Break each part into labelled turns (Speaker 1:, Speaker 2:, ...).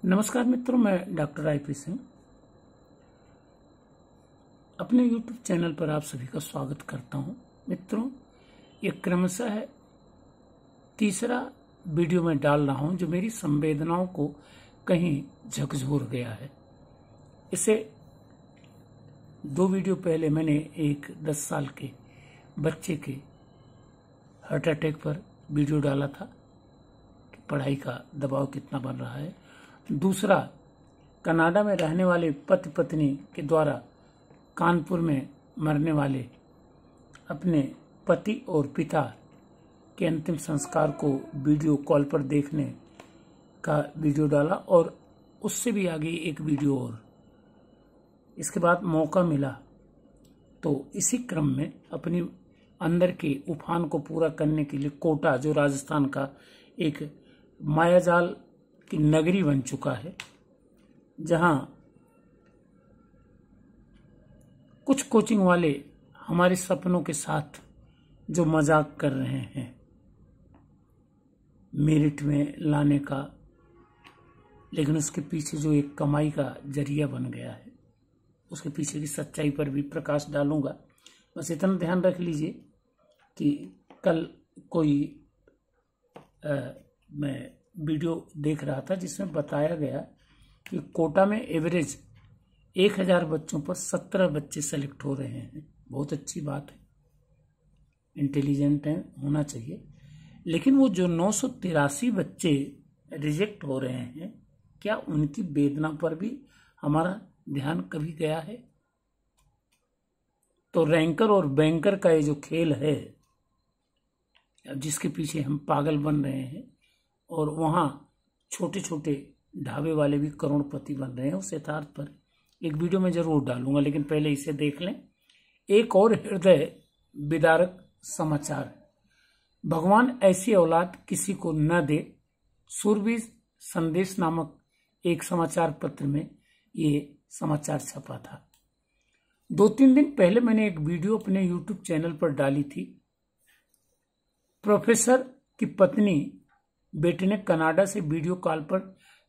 Speaker 1: नमस्कार मित्रों, मैं डॉक्टर आईपी सिंह अपने YouTube चैनल पर आप सभी का स्वागत करता हूं। मित्रों, ये क्रमशः है तीसरा वीडियो में डाल रहा हूं जो मेरी संवेदनाओं को कहीं झकझोर गया है। इसे 2 वीडियो पहले मैंने एक 10 साल के बच्चे के हार्ट अटैक पर वीडियो डाला था कि पढ़ाई का दबाव कितना बन रहा है। दूसरा, कनाडा में रहने वाले पति पत्नी के द्वारा कानपुर में मरने वाले अपने पति और पिता के अंतिम संस्कार को वीडियो कॉल पर देखने का वीडियो डाला और उससे भी आगे एक वीडियो और। इसके बाद मौका मिला तो इसी क्रम में अपनी अंदर के उफान को पूरा करने के लिए कोटा, जो राजस्थान का एक मायाजाल की नगरी बन चुका है, जहां कुछ कोचिंग वाले हमारे सपनों के साथ जो मजाक कर रहे हैं मेरिट में लाने का, लेकिन उसके पीछे जो एक कमाई का जरिया बन गया है, उसके पीछे की सच्चाई पर भी प्रकाश डालूंगा। बस इतना ध्यान रख लीजिए कि कल कोई मैं वीडियो देख रहा था जिसमें बताया गया कि कोटा में एवरेज 1000 बच्चों पर 17 बच्चे सेलेक्ट हो रहे हैं। बहुत अच्छी बात है, इंटेलिजेंट है, होना चाहिए। लेकिन वो जो 983 बच्चे रिजेक्ट हो रहे हैं, क्या उनकी वेदना पर भी हमारा ध्यान कभी गया है? तो रैंकर और बैंकर का ये जो खेल है, जिसके पीछे हम पागल बन रहे हैं, और वहां छोटे छोटे ढाबे वाले भी करोड़पति बन रहे हैं, उस यथार्थ पर एक वीडियो में जरूर डालूंगा। लेकिन पहले इसे देख लें। एक और हृदय विदारक समाचार। भगवान ऐसी औलाद किसी को न दे, सूरबीर संदेश नामक एक समाचार पत्र में ये समाचार छपा था। 2-3 दिन पहले मैंने एक वीडियो अपने YouTube चैनल पर डाली थी। प्रोफेसर की पत्नी बेटे ने कनाडा से वीडियो कॉल पर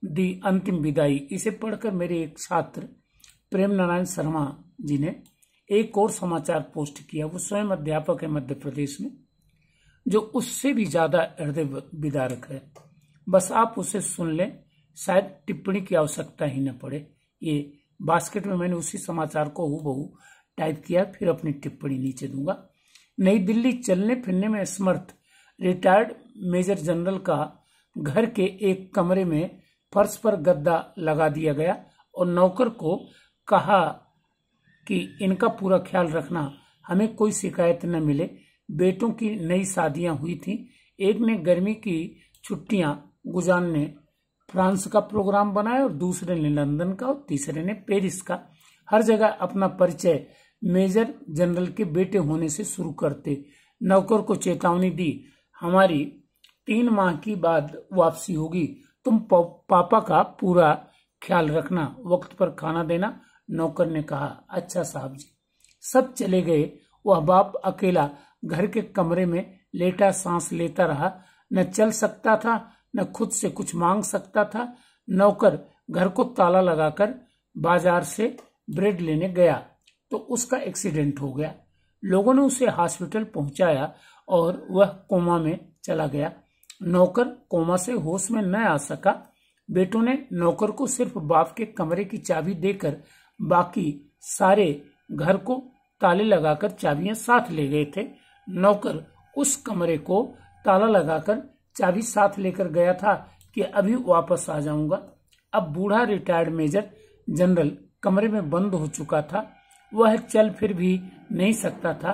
Speaker 1: दी अंतिम विदाई। इसे पढ़कर मेरे एक छात्र प्रेम नारायण शर्मा जी ने एक और समाचार पोस्ट किया। वो स्वयं अध्यापक है मध्य प्रदेश में, जो उससे भी ज्यादा हृदय विदारक है। बस आप उसे सुन लें, शायद टिप्पणी की आवश्यकता ही न पड़े। ये बास्केट में मैंने उसी समाचार को हूबहू टाइप किया, फिर अपनी टिप्पणी नीचे दूंगा। नई दिल्ली चलने फिरने में असमर्थ रिटायर्ड मेजर जनरल का घर के एक कमरे में फर्श पर गद्दा लगा दिया गया और नौकर को कहा कि इनका पूरा ख्याल रखना, हमें कोई शिकायत न मिले। बेटों की नई शादियां हुई थी। एक ने गर्मी की छुट्टियां गुजारने फ्रांस का प्रोग्राम बनाया और दूसरे ने लंदन का और तीसरे ने पेरिस का। हर जगह अपना परिचय मेजर जनरल के बेटे होने से शुरू करते। नौकर को चेतावनी दी, हमारी 3 माह की बाद वापसी होगी, तुम पापा का पूरा ख्याल रखना, वक्त पर खाना देना। नौकर ने कहा, अच्छा साहब जी। सब चले गए। वह बाप अकेला घर के कमरे में लेटा सांस लेता रहा। न चल सकता था, न खुद से कुछ मांग सकता था। नौकर घर को ताला लगाकर बाजार से ब्रेड लेने गया तो उसका एक्सीडेंट हो गया। लोगों ने उसे हॉस्पिटल पहुंचाया और वह कोमा में चला गया। नौकर कोमा से होश में न आ सका। बेटों ने नौकर को सिर्फ बाप के कमरे की चाबी देकर बाकी सारे घर को ताले लगाकर चाबियां साथ ले गए थे। नौकर उस कमरे को ताला लगाकर चाबी साथ लेकर गया था कि अभी वापस आ जाऊंगा। अब बूढ़ा रिटायर्ड मेजर जनरल कमरे में बंद हो चुका था। वह चल फिर भी नहीं सकता था,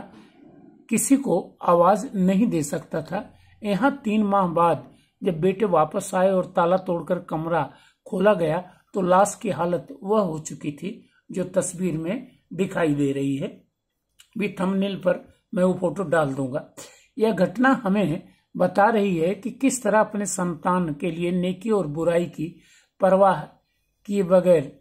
Speaker 1: किसी को आवाज नहीं दे सकता था। यहाँ 3 माह बाद जब बेटे वापस आए और ताला तोड़कर कमरा खोला गया तो लाश की हालत वह हो चुकी थी जो तस्वीर में दिखाई दे रही है। भी थंबनेल पर मैं वो फोटो डाल दूंगा। यह घटना हमें बता रही है कि किस तरह अपने संतान के लिए नेकी और बुराई की परवाह किए बगैर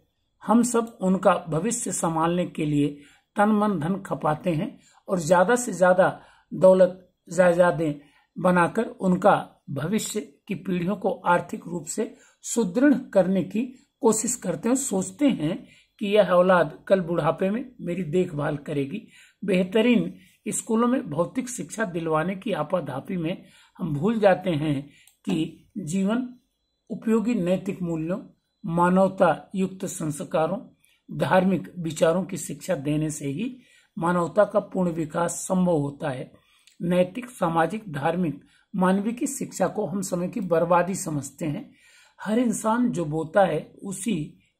Speaker 1: हम सब उनका भविष्य संभालने के लिए तन मन धन खपाते हैं और ज्यादा से ज्यादा दौलत जायदादें बनाकर उनका भविष्य की पीढ़ियों को आर्थिक रूप से सुदृढ़ करने की कोशिश करते हैं, सोचते हैं कि यह औलाद कल बुढ़ापे में मेरी देखभाल करेगी। बेहतरीन स्कूलों में भौतिक शिक्षा दिलवाने की आपाधापी में हम भूल जाते हैं कि जीवन उपयोगी नैतिक मूल्यों, मानवता युक्त संस्कारों, धार्मिक विचारों की शिक्षा देने से ही मानवता का पूर्ण विकास संभव होता है। नैतिक, सामाजिक, धार्मिक, मानवीय की शिक्षा को हम समय की बर्बादी समझते हैं। हर इंसान जो बोता है उसी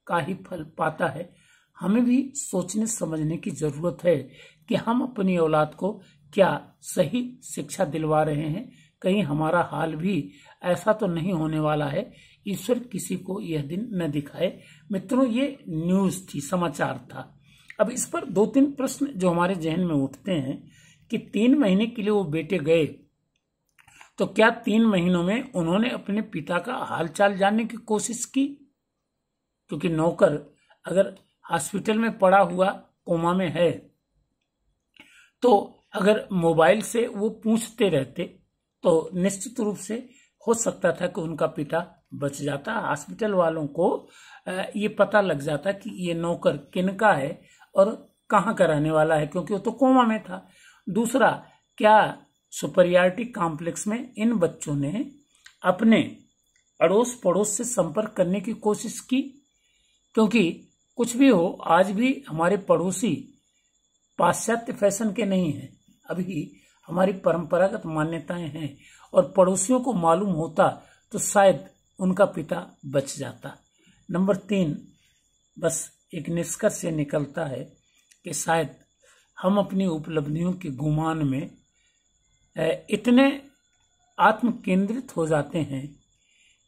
Speaker 1: का ही फल पाता है। हमें भी सोचने समझने की जरूरत है कि हम अपनी औलाद को क्या सही शिक्षा दिलवा रहे हैं। कहीं हमारा हाल भी ऐसा तो नहीं होने वाला है। ईश्वर किसी को यह दिन न दिखाए। मित्रों, ये न्यूज थी, समाचार था। अब इस पर 2-3 प्रश्न जो हमारे जहन में उठते हैं कि 3 महीने के लिए वो बेटे गए, तो क्या 3 महीनों में उन्होंने अपने पिता का हालचाल जानने की कोशिश की? क्योंकि नौकर अगर हॉस्पिटल में पड़ा हुआ कोमा में है, तो अगर मोबाइल से वो पूछते रहते तो निश्चित रूप से हो सकता था कि उनका पिता बच जाता। हॉस्पिटल वालों को ये पता लग जाता कि ये नौकर किनका है और कहाँ का रहने वाला है, क्योंकि वो तो कोमा में था। दूसरा, क्या सुपरियरिटी कॉम्प्लेक्स में इन बच्चों ने अपने अड़ोस पड़ोस से संपर्क करने की कोशिश की? क्योंकि कुछ भी हो, आज भी हमारे पड़ोसी पाश्चात्य फैशन के नहीं हैं। अभी हमारी परंपरागत मान्यताएं हैं और पड़ोसियों को मालूम होता तो शायद उनका पिता बच जाता। नंबर 3, बस एक निष्कर्ष से निकलता है कि शायद हम अपनी उपलब्धियों के गुमान में इतने आत्म केंद्रित हो जाते हैं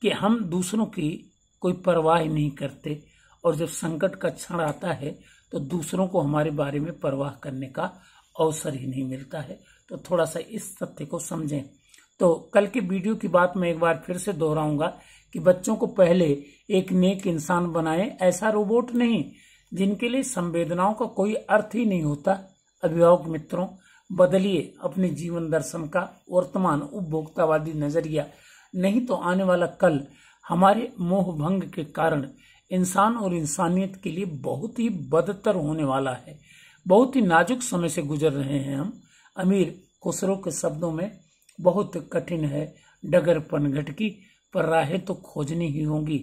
Speaker 1: कि हम दूसरों की कोई परवाह नहीं करते, और जब संकट का क्षण आता है तो दूसरों को हमारे बारे में परवाह करने का अवसर ही नहीं मिलता है। तो थोड़ा सा इस तथ्य को समझें। तो कल के वीडियो की बात मैं एक बार फिर से दोहराऊंगा कि बच्चों को पहले एक नेक इंसान बनाएं, ऐसा रोबोट नहीं जिनके लिए संवेदनाओं का कोई अर्थ ही नहीं होता। अभिभावक मित्रों, बदलिए अपने जीवन दर्शन का वर्तमान उपभोक्तावादी नजरिया, नहीं तो आने वाला कल हमारे मोह भंग के कारण इंसान और इंसानियत के लिए बहुत ही बदतर होने वाला है। बहुत ही नाजुक समय से गुजर रहे हैं हम। अमीर खुसरो के शब्दों में, बहुत कठिन है डगर पनघट की, पर राहें तो खोजनी ही होंगी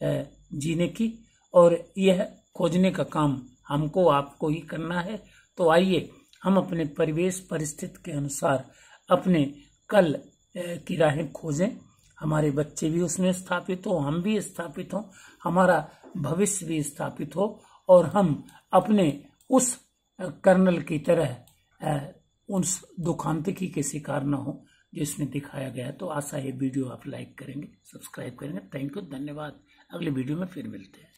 Speaker 1: जीने की, और यह खोजने का काम हमको आपको ही करना है। तो आइए हम अपने परिवेश परिस्थिति के अनुसार अपने कल की राहें खोजें। हमारे बच्चे भी उसमें स्थापित हो, हम भी स्थापित हो, हमारा भविष्य भी स्थापित हो, और हम अपने उस कर्नल की तरह उस दुखांतिकी के शिकार न हो जो इसमें दिखाया गया है। तो आशा है वीडियो आप लाइक करेंगे, सब्सक्राइब करेंगे। थैंक यू, धन्यवाद। अगले वीडियो में फिर मिलते हैं।